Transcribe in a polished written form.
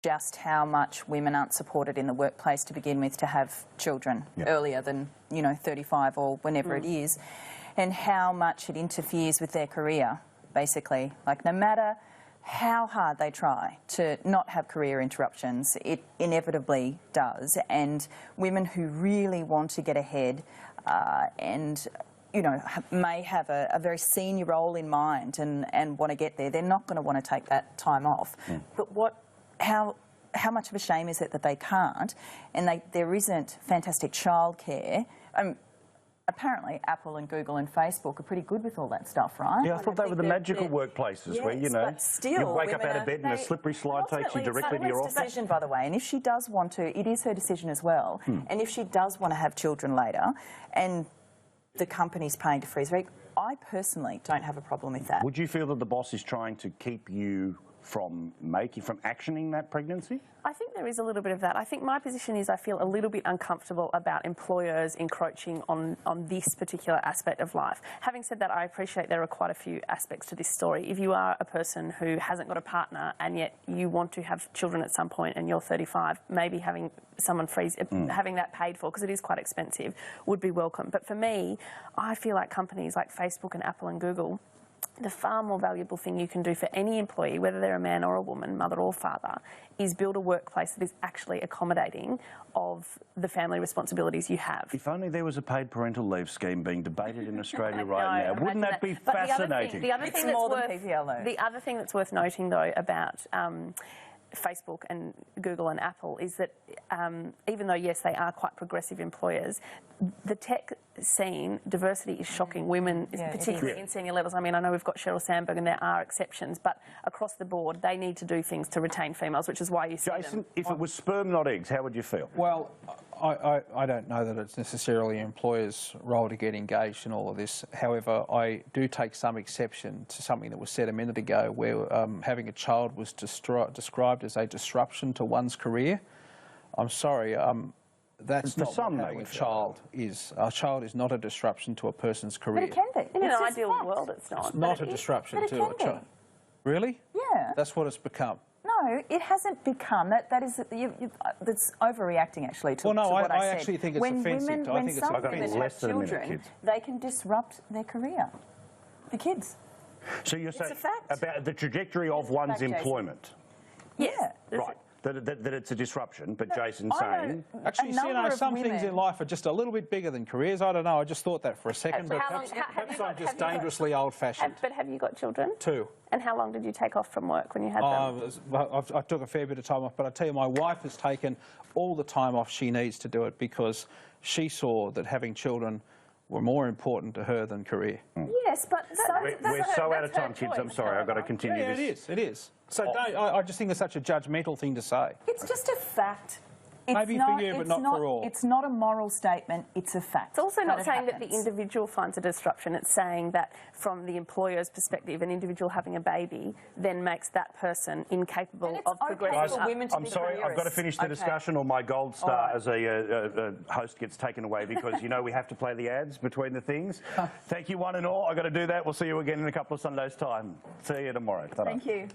just how much women aren't supported in the workplace to begin with to have children earlier than, 35 or whenever it is, and how much it interferes with their career, basically. Like, no matter how hard they try to not have career interruptions, it inevitably does. And women who really want to get ahead and may have a very senior role in mind and want to get there, they're not going to want to take that time off. But how much of a shame is it that they can't, and there isn't fantastic childcare? Apparently Apple and Google and Facebook are pretty good with all that stuff, right? Yeah, I thought they were the magical workplaces where, but still, you wake up out of bed and a slippery slide takes you directly to your office. It's her decision, by the way, and if she does want to, it is her decision as well. And if she does want to have children later, and the company's paying to freeze her egg, I personally don't have a problem with that. Would you feel that the boss is trying to keep you from actioning that pregnancy? I think there is a little bit of that. I think my position is I feel a little bit uncomfortable about employers encroaching on this particular aspect of life. Having said that, I appreciate there are quite a few aspects to this story. If you are a person who hasn't got a partner and yet you want to have children at some point and you're 35, maybe having someone having that paid for, because it is quite expensive, would be welcome. But for me, I feel like companies like Facebook and Apple and Google, the far more valuable thing you can do for any employee, whether they're a man or a woman, mother or father, is build a workplace that is actually accommodating of the family responsibilities you have. If only there was a paid parental leave scheme being debated in Australia right now. Wouldn't that be fascinating? The other thing that's worth noting, though, about Facebook and Google and Apple is that even though, yes, they are quite progressive employers, the tech scene, diversity is shocking. Women, particularly in senior levels. I mean, I know we've got Sheryl Sandberg and there are exceptions, but across the board, they need to do things to retain females, which is why you see Jason, if it was sperm, not eggs, how would you feel? Well, I don't know that it's necessarily an employer's role to get engaged in all of this. However, I do take some exception to something that was said a minute ago where having a child was described as a disruption to one's career. I'm sorry, that's not what having a child is. A child is not a disruption to a person's career. But it can be. In an ideal world, it's not. It's not a disruption to a child. Really? Yeah. That's what it's become. No, it hasn't become. That's overreacting, actually, to what I said. I actually think it's offensive. I think some women have children, they can disrupt their career. The kids. So you're saying about the trajectory of one's employment? Yeah. Right. That it's a disruption, but Jason's saying... Actually, some things in life are just a little bit bigger than careers. I don't know, I just thought that for a second, but perhaps I'm just dangerously old-fashioned. But have you got children? 2. And how long did you take off from work when you had them? I took a fair bit of time off, but I tell you, my wife has taken all the time off she needs to do it because she saw that having children were more important to her than career. Yes, but we're so out of time, kids. I'm sorry, I've got to continue this. It is. So I just think it's such a judgmental thing to say. It's just a fact. Maybe for you, but not for all. It's not a moral statement, it's a fact. It's also not saying that the individual finds a disruption. It's saying that from the employer's perspective, an individual having a baby then makes that person incapable of progressing. Guys, I'm sorry, I've got to finish the discussion or my gold star as a host gets taken away because, we have to play the ads between the things. Thank you, one and all. I've got to do that. We'll see you again in a couple of Sundays' time. See you tomorrow. Ta-da. Thank you.